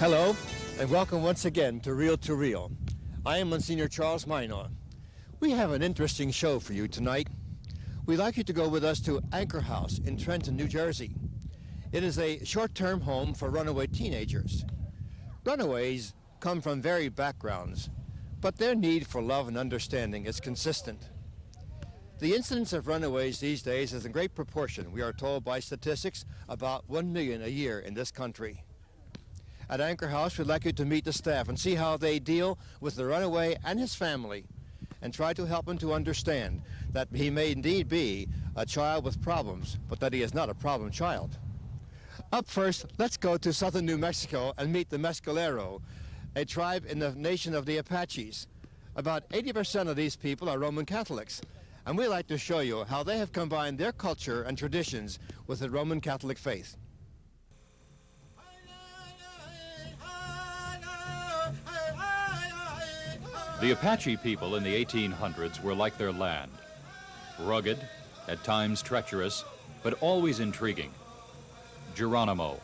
Hello, and welcome once again to Reel to Reel. I am Monsignor Charles Minor. We have an interesting show for you tonight. We'd like you to go with us to Anchor House in Trenton, New Jersey. It is a short-term home for runaway teenagers. Runaways come from varied backgrounds, but their need for love and understanding is consistent. The incidence of runaways these days is in great proportion. We are told by statistics about 1 million a year in this country. At Anchor House, we'd like you to meet the staff and see how they deal with the runaway and his family and try to help him to understand that he may indeed be a child with problems, but that he is not a problem child. Up first, let's go to southern New Mexico and meet the Mescalero, a tribe in the nation of the Apaches. About 80% of these people are Roman Catholics, and we'd like to show you how they have combined their culture and traditions with the Roman Catholic faith. The Apache people in the 1800s were like their land. Rugged, at times treacherous, but always intriguing. Geronimo,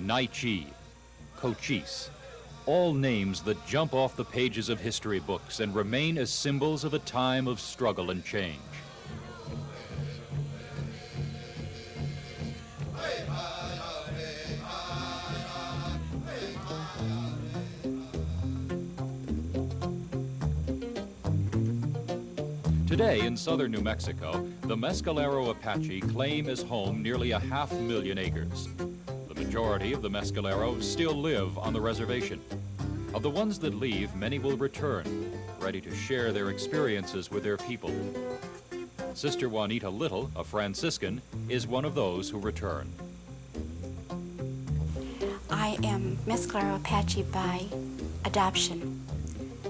Naichi, Cochise, all names that jump off the pages of history books and remain as symbols of a time of struggle and change. Today, in southern New Mexico, the Mescalero Apache claim as home nearly 500,000 acres. The majority of the Mescalero still live on the reservation. Of the ones that leave, many will return, ready to share their experiences with their people. Sister Juanita Little, a Franciscan, is one of those who return. I am Mescalero Apache by adoption.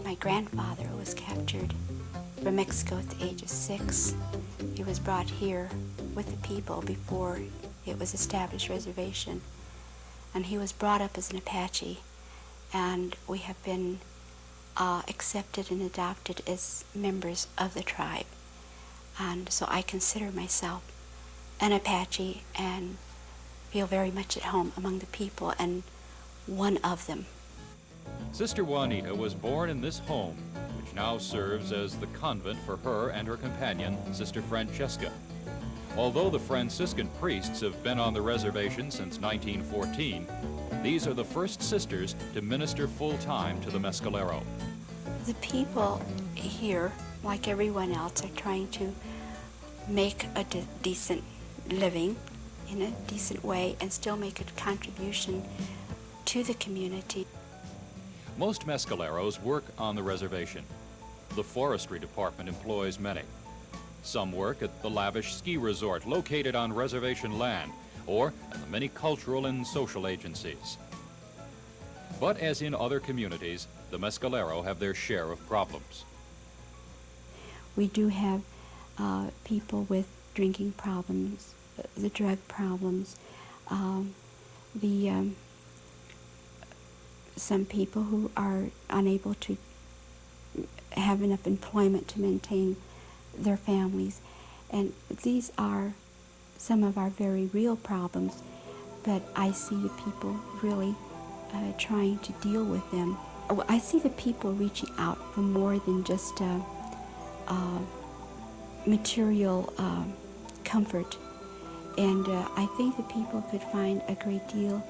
My grandfather was captured from Mexico at the age of 6. He was brought here with the people before it was established reservation. And he was brought up as an Apache, and we have been accepted and adopted as members of the tribe. And so I consider myself an Apache and feel very much at home among the people and one of them. Sister Juanita was born in this home, which now serves as the convent for her and her companion, Sister Francesca. Although the Franciscan priests have been on the reservation since 1914, these are the first sisters to minister full-time to the Mescalero. The people here, like everyone else, are trying to make a decent living in a decent way and still make a contribution to the community. Most Mescaleros work on the reservation. The forestry department employs many. Some work at the lavish ski resort located on reservation land, or at the many cultural and social agencies. But as in other communities, the Mescalero have their share of problems. We do have people with drinking problems, the drug problems, some people who are unable to have enough employment to maintain their families. And these are some of our very real problems, but I see the people really trying to deal with them. I see the people reaching out for more than just material comfort. And I think the people could find a great deal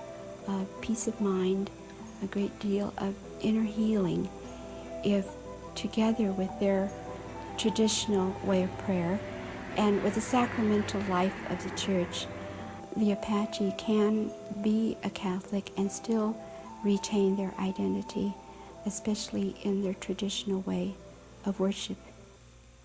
of peace of mind, a great deal of inner healing if, together with their traditional way of prayer and with the sacramental life of the church, the Apache can be a Catholic and still retain their identity, especially in their traditional way of worship.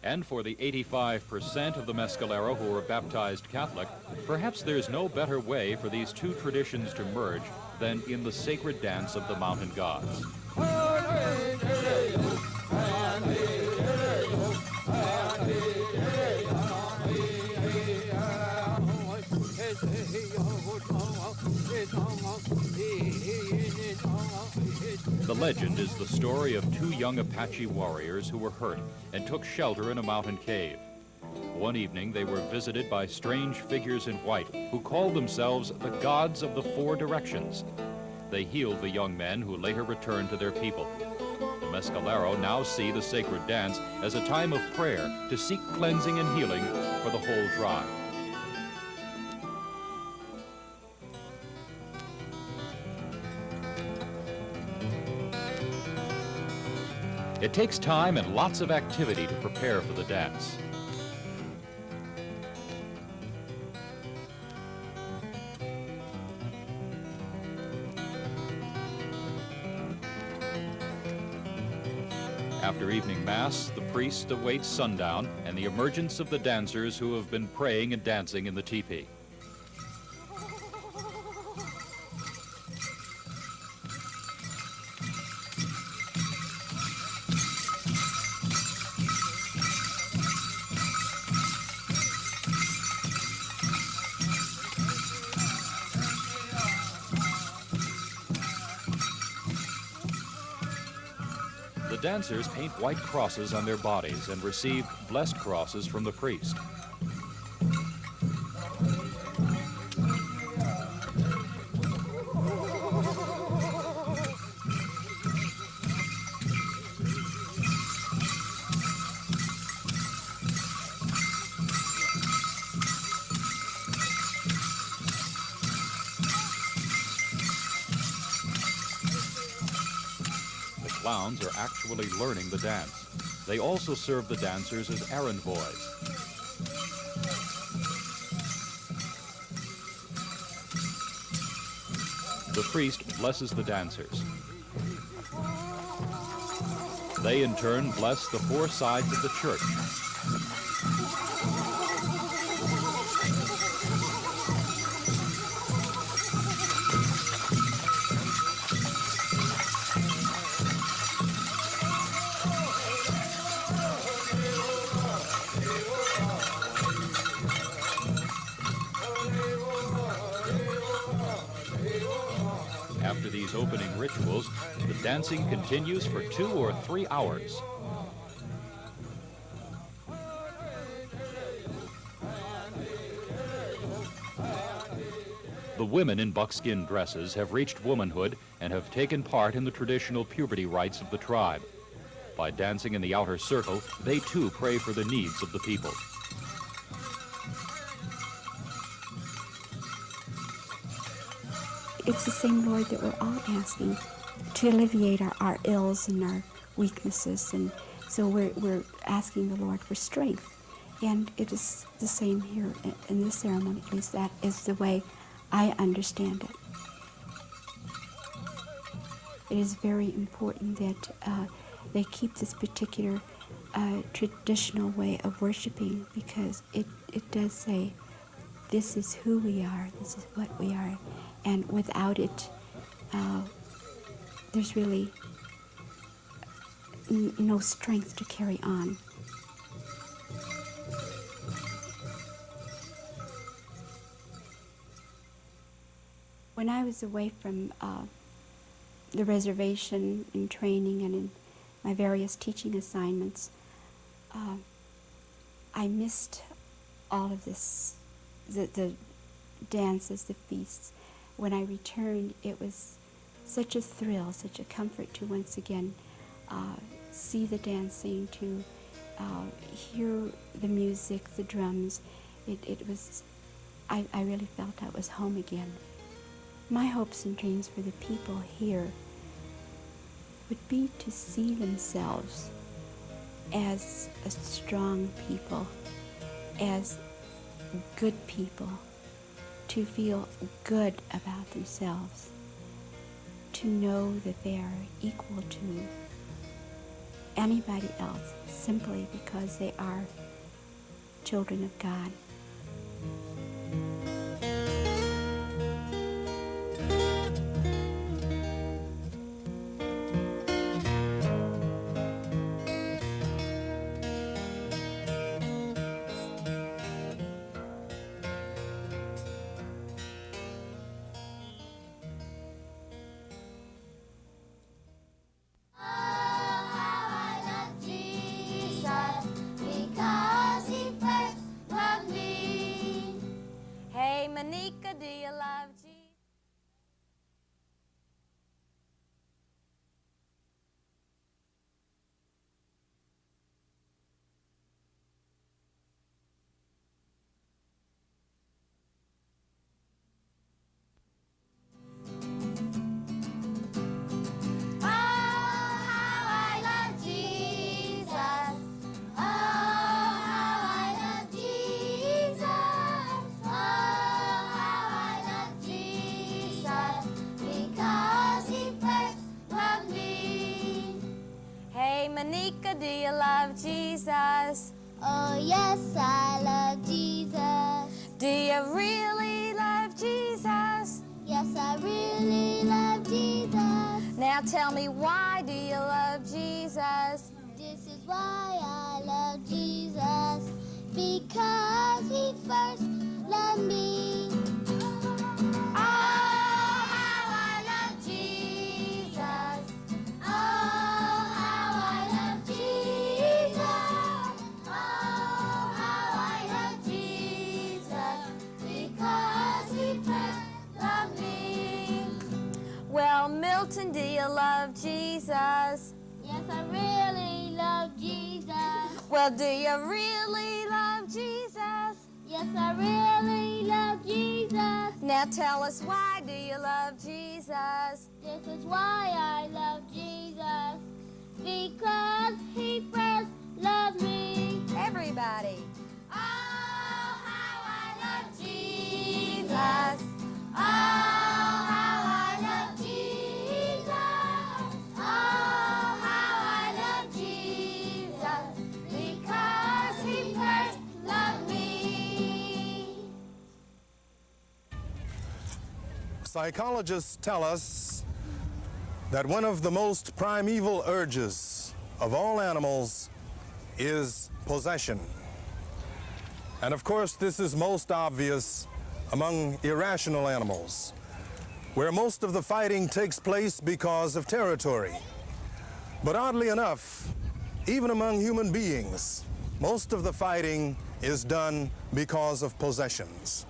And for the 85% of the Mescalero who are baptized Catholic, perhaps there's no better way for these two traditions to merge than in the sacred dance of the mountain gods. The legend is the story of two young Apache warriors who were hurt and took shelter in a mountain cave. One evening, they were visited by strange figures in white who called themselves the gods of the four directions. they healed the young men who later returned to their people. The Mescalero now see the sacred dance as a time of prayer to seek cleansing and healing for the whole tribe. It takes time and lots of activity to prepare for the dance. After evening mass, the priest awaits sundown and the emergence of the dancers who have been praying and dancing in the teepee. The dancers paint white crosses on their bodies and receive blessed crosses from the priest. Clowns are actually learning the dance. They also serve the dancers as errand boys. The priest blesses the dancers. They in turn bless the four sides of the church. After these opening rituals, the dancing continues for 2 or 3 hours. The women in buckskin dresses have reached womanhood and have taken part in the traditional puberty rites of the tribe. By dancing in the outer circle, they too pray for the needs of the people. It's the same Lord that we're all asking to alleviate our ills and our weaknesses, and so we're asking the Lord for strength. And it is the same here in this ceremony, at least that is the way I understand it. It is very important that they keep this particular traditional way of worshiping, because it does say, this is who we are, this is what we are. And without it, there's really no strength to carry on. When I was away from the reservation in training and in my various teaching assignments, I missed all of this, the dances, the feasts. When I returned, it was such a thrill, such a comfort to once again see the dancing, to hear the music, the drums. It was, I really felt I was home again. My hopes and dreams for the people here would be to see themselves as a strong people, as good people, to feel good about themselves, to know that they are equal to anybody else simply because they are children of God. Hey do you love Jesus? Oh yes, I love Jesus. Do you really love Jesus? Yes, I really love Jesus. Now tell me, why do you love Jesus? This is why I love Jesus. Because he first loved me. Oh, how I love Jesus. Oh, how I love Jesus. Oh, how I love Jesus. Because he first loved me. Well, Milton, do you love Jesus? Yes, I really love Jesus. Well, do you really love Jesus? Yes, I really love Jesus. Now tell us, why do you love Jesus? This is why I love Jesus. Because he first loved me. Everybody. Oh, how I love Jesus. Oh, how I love Jesus. Oh, how I love Jesus. Because he first loved me. Psychologists tell us that one of the most primeval urges of all animals is possession. And of course, this is most obvious among irrational animals, where most of the fighting takes place because of territory. But oddly enough, even among human beings, most of the fighting is done because of possessions.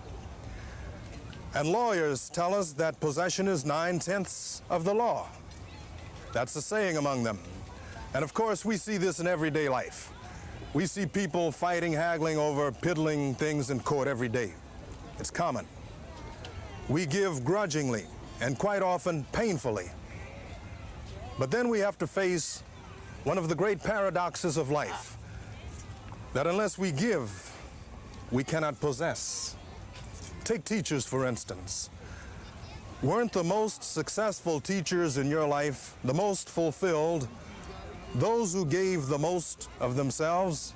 And lawyers tell us that possession is 9/10 of the law. That's a saying among them. And of course, we see this in everyday life. We see people fighting, haggling over piddling things in court every day. It's common. We give grudgingly and quite often painfully. But then we have to face one of the great paradoxes of life, that unless we give, we cannot possess. Take teachers, for instance. Weren't the most successful teachers in your life, the most fulfilled, those who gave the most of themselves?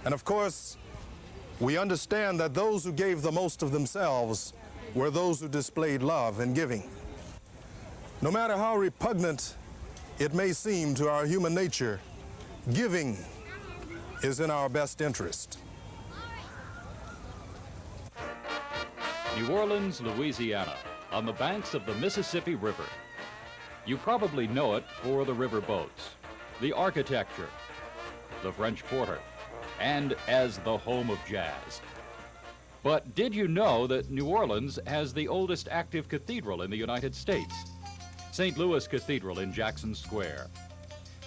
And of course, we understand that those who gave the most of themselves were those who displayed love in giving. No matter how repugnant it may seem to our human nature, giving is in our best interest. New Orleans, Louisiana, on the banks of the Mississippi River. You probably know it for the river boats, the architecture, the French Quarter, and as the home of jazz. But did you know that New Orleans has the oldest active cathedral in the United States? St. Louis Cathedral in Jackson Square.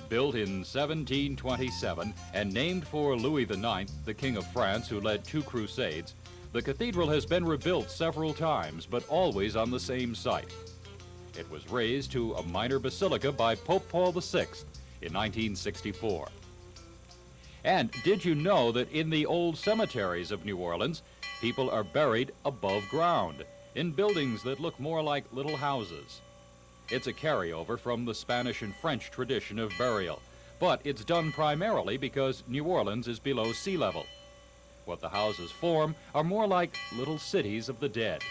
Built in 1727 and named for Louis IX, the King of France, who led 2 crusades, the cathedral has been rebuilt several times, but always on the same site. It was raised to a minor basilica by Pope Paul VI in 1964. And did you know that in the old cemeteries of New Orleans, people are buried above ground in buildings that look more like little houses? It's a carryover from the Spanish and French tradition of burial, but it's done primarily because New Orleans is below sea level. What the houses form are more like little cities of the dead.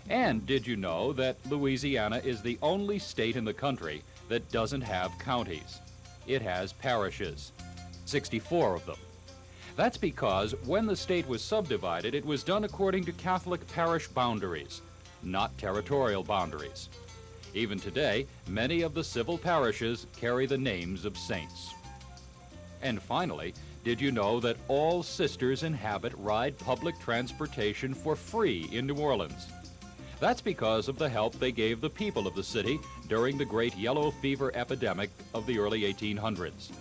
And did you know that Louisiana is the only state in the country that doesn't have counties? It has parishes, 64 of them. That's because when the state was subdivided, it was done according to Catholic parish boundaries, not territorial boundaries. Even today, many of the civil parishes carry the names of saints. And finally, did you know that all sisters in habit ride public transportation for free in New Orleans? That's because of the help they gave the people of the city during the great yellow fever epidemic of the early 1800s.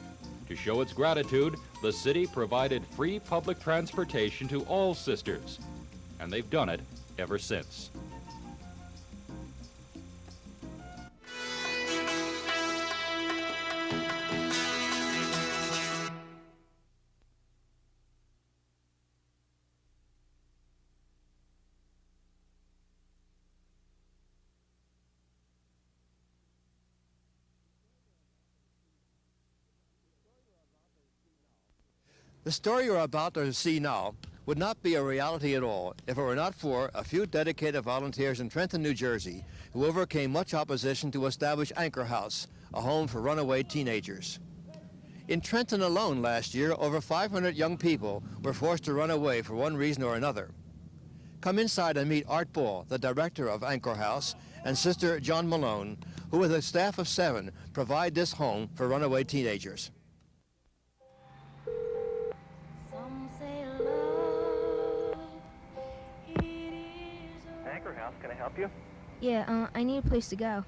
To show its gratitude, the city provided free public transportation to all sisters, and they've done it ever since. The story you're about to see now would not be a reality at all if it were not for a few dedicated volunteers in Trenton, New Jersey, who overcame much opposition to establish Anchor House, a home for runaway teenagers. In Trenton alone last year, over 500 young people were forced to run away for one reason or another. Come inside and meet Art Ball, the director of Anchor House, and Sister John Malone, who with a staff of 7 provide this home for runaway teenagers. Some say love, Anchor House, can I help you? Yeah, I need a place to go.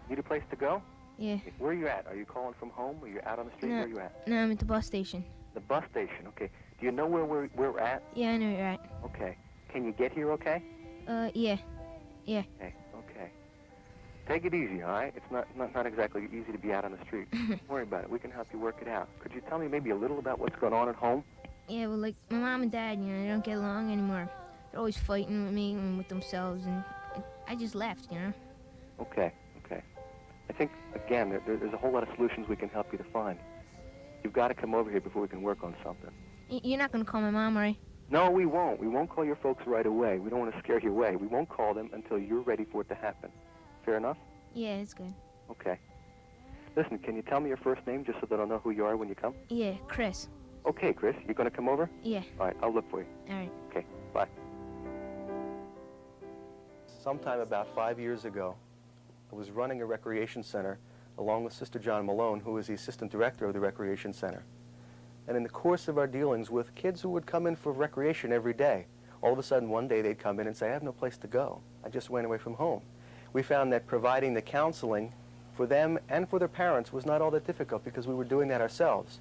Need a place to go? Yeah. Where are you at? Are you calling from home? Are you out on the street? No, Where are you at? No, I'm at the bus station. The bus station, okay. Do you know where we're at? Yeah, I know you're at. Okay. Can you get here okay? Yeah. Yeah. Okay. Take it easy, all right? It's not exactly easy to be out on the street. Don't worry about it. We can help you work it out. Could you tell me maybe a little about what's going on at home? Yeah, well, like, my mom and dad, they don't get along anymore. They're always fighting with me and with themselves, and I just left. Okay. I think, again, there's a whole lot of solutions we can help you to find. You've got to come over here before we can work on something. You're not going to call my mom, right? No, we won't. We won't call your folks right away. We don't want to scare you away. We won't call them until you're ready for it to happen. Fair enough? Yeah, it's good. Okay. Listen, can you tell me your first name just so that I'll know who you are when you come? Yeah, Chris. Okay, Chris. You're going to come over? Yeah. All right, I'll look for you. All right. Okay, bye. Sometime about 5 years ago, I was running a recreation center along with Sister John Malone, who is the assistant director of the recreation center. And in the course of our dealings with kids who would come in for recreation every day, all of a sudden one day they'd come in and say, I have no place to go. I just went away from home. We found that providing the counseling for them and for their parents was not all that difficult because we were doing that ourselves.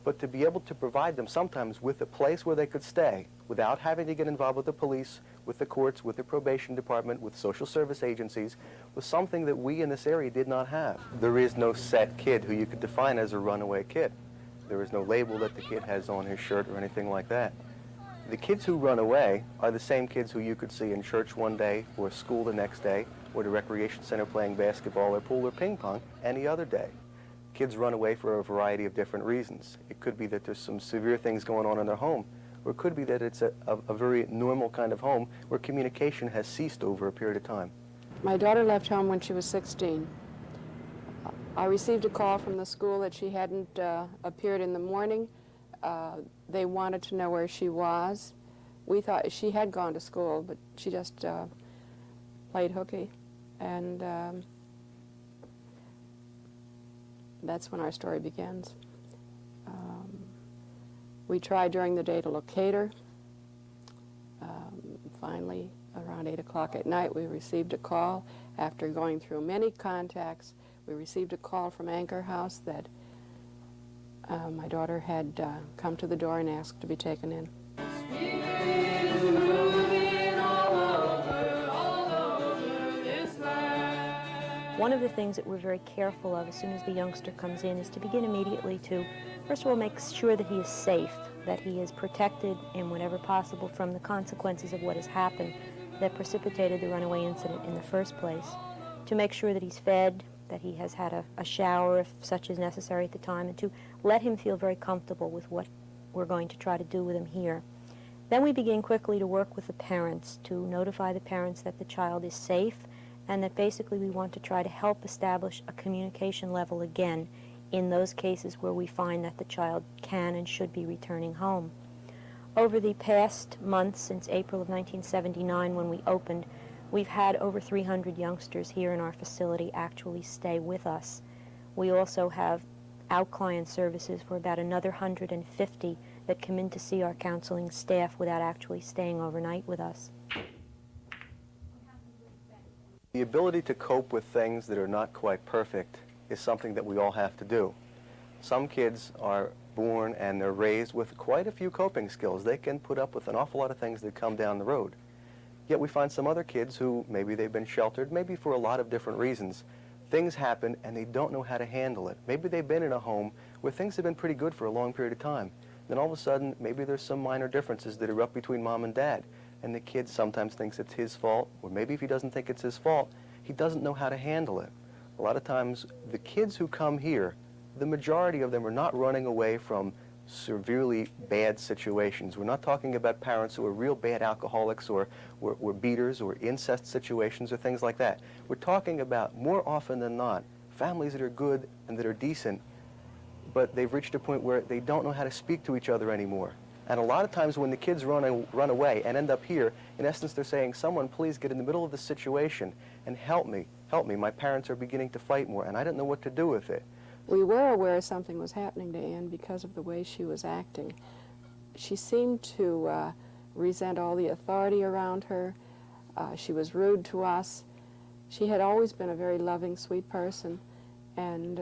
But to be able to provide them sometimes with a place where they could stay without having to get involved with the police, with the courts, with the probation department, with social service agencies, was something that we in this area did not have. There is no set kid who you could define as a runaway kid. There is no label that the kid has on his shirt or anything like that. The kids who run away are the same kids who you could see in church one day or school the next day or the recreation center playing basketball or pool or ping pong any other day. Kids run away for a variety of different reasons. It could be that there's some severe things going on in their home, or it could be that it's a very normal kind of home where communication has ceased over a period of time. My daughter left home when she was 16. I received a call from the school that she hadn't appeared in the morning. They wanted to know where she was. We thought she had gone to school, but she just played hooky. And that's when our story begins. We tried during the day to locate her. Finally, around 8 o'clock at night, we received a call. After going through many contacts, we received a call from Anchor House that my daughter had come to the door and asked to be taken in. One of the things that we're very careful of as soon as the youngster comes in is to begin immediately to, first of all, make sure that he is safe, that he is protected in whatever possible from the consequences of what has happened that precipitated the runaway incident in the first place, to make sure that he's fed, that he has had a shower if such is necessary at the time, and to let him feel very comfortable with what we're going to try to do with him here. Then we begin quickly to work with the parents, to notify the parents that the child is safe, and that basically we want to try to help establish a communication level again in those cases where we find that the child can and should be returning home. Over the past months, since April of 1979 when we opened, we've had over 300 youngsters here in our facility actually stay with us. We also have out-client services for about another 150 that come in to see our counseling staff without actually staying overnight with us. The ability to cope with things that are not quite perfect is something that we all have to do. Some kids are born and they're raised with quite a few coping skills. They can put up with an awful lot of things that come down the road. Yet we find some other kids who maybe they've been sheltered, maybe for a lot of different reasons. Things happen and they don't know how to handle it. Maybe they've been in a home where things have been pretty good for a long period of time. Then all of a sudden, maybe there's some minor differences that erupt between mom and dad. And the kid sometimes thinks it's his fault, or maybe if he doesn't think it's his fault, he doesn't know how to handle it. A lot of times, the kids who come here, the majority of them are not running away from severely bad situations. We're not talking about parents who are real bad alcoholics or were beaters or incest situations or things like that. We're talking about, more often than not, families that are good and that are decent, but they've reached a point where they don't know how to speak to each other anymore. And a lot of times when the kids run away and end up here, in essence they're saying, someone please get in the middle of the situation and help me, my parents are beginning to fight more and I don't know what to do with it. We were aware something was happening to Anne because of the way she was acting. She seemed to resent all the authority around her. She was rude to us. She had always been a very loving, sweet person, and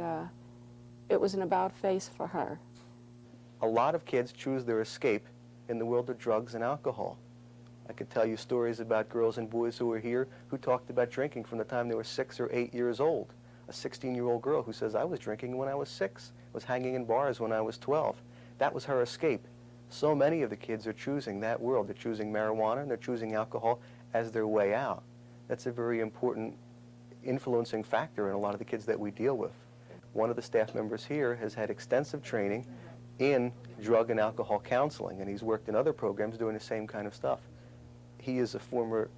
it was an about face for her. A lot of kids choose their escape in the world of drugs and alcohol. I could tell you stories about girls and boys who were here who talked about drinking from the time they were 6 or 8 years old. A 16-year-old girl who says, I was drinking when I was 6, was hanging in bars when I was 12. That was her escape. So many of the kids are choosing that world. They're choosing marijuana and they're choosing alcohol as their way out. That's a very important influencing factor in a lot of the kids that we deal with. One of the staff members here has had extensive training in drug and alcohol counseling, and he's worked in other programs doing the same kind of stuff. He is a former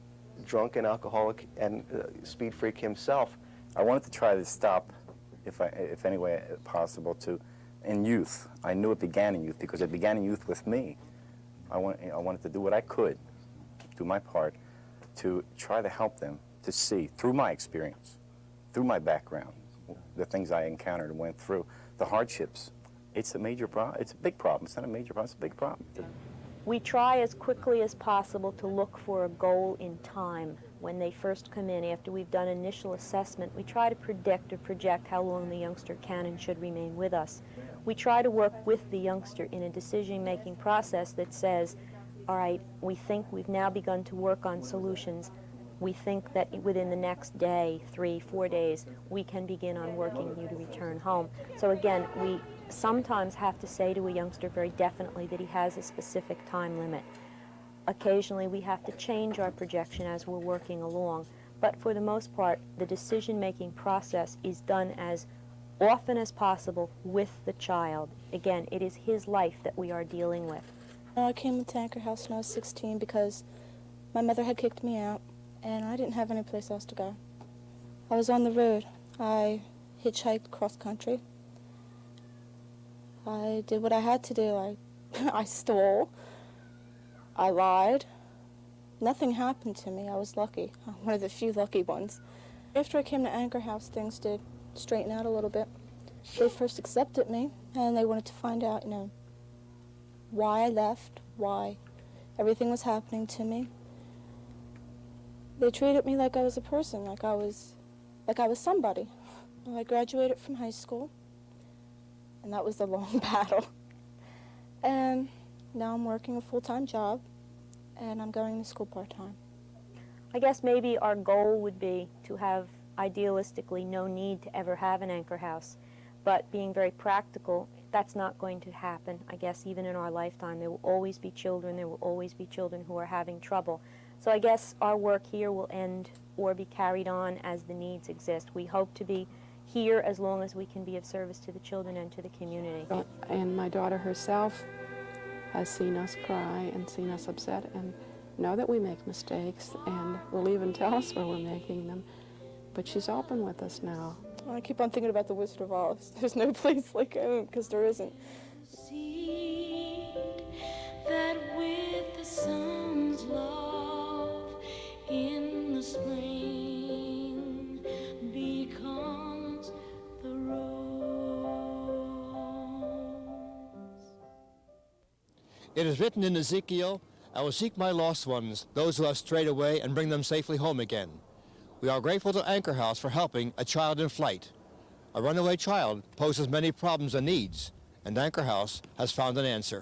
drunk and alcoholic and speed freak himself. I wanted to try to stop, if any way possible, in youth. I knew it began in youth because it began in youth with me. I wanted to do what I could, do my part, to try to help them to see, through my experience, through my background, the things I encountered and went through, the hardships. It's a major problem. It's a big problem. It's not a major problem. It's a big problem. We try as quickly as possible to look for a goal in time. When they first come in, after we've done initial assessment, we try to predict or project how long the youngster can and should remain with us. We try to work with the youngster in a decision-making process that says, all right, we think we've now begun to work on solutions. We think that within the next day, 3, 4 days, we can begin on working you to return home. So again, we sometimes have to say to a youngster very definitely that he has a specific time limit. Occasionally we have to change our projection as we're working along, but for the most part, the decision-making process is done as often as possible with the child. Again, it is his life that we are dealing with. I came to Anchor House when I was 16 because my mother had kicked me out and I didn't have any place else to go. I was on the road. I hitchhiked cross country. I did what I had to do. I stole. I lied. Nothing happened to me. I was lucky. I'm one of the few lucky ones. After I came to Anchor House, things did straighten out a little bit. They first accepted me, and they wanted to find out, why I left, why everything was happening to me. They treated me like I was a person, like I was somebody. I graduated from high school, and that was the long battle. And now I'm working a full-time job, and I'm going to school part-time. I guess maybe our goal would be to have, idealistically, no need to ever have an Anchor House. But being very practical, that's not going to happen. I guess even in our lifetime, there will always be children. There will always be children who are having trouble. So I guess our work here will end or be carried on as the needs exist. We hope to be here as long as we can be of service to the children and to the community. And my daughter herself has seen us cry and seen us upset and know that we make mistakes and will even tell us where we're making them. But she's open with us now. I keep on thinking about the Wizard of Oz. There's no place like home, because there isn't. See that with the sun's love in the spring becomes the rose. It is written in Ezekiel, I will seek my lost ones, those who have strayed away, and bring them safely home again. We are grateful to Anchor House for helping a child in flight. A runaway child poses many problems and needs, and Anchor House has found an answer.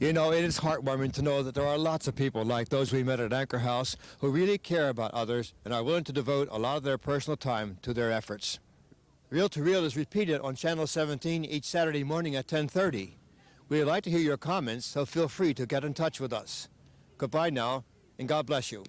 It is heartwarming to know that there are lots of people like those we met at Anchor House who really care about others and are willing to devote a lot of their personal time to their efforts. Reel to Reel is repeated on Channel 17 each Saturday morning at 10:30. We would like to hear your comments, so feel free to get in touch with us. Goodbye now, and God bless you.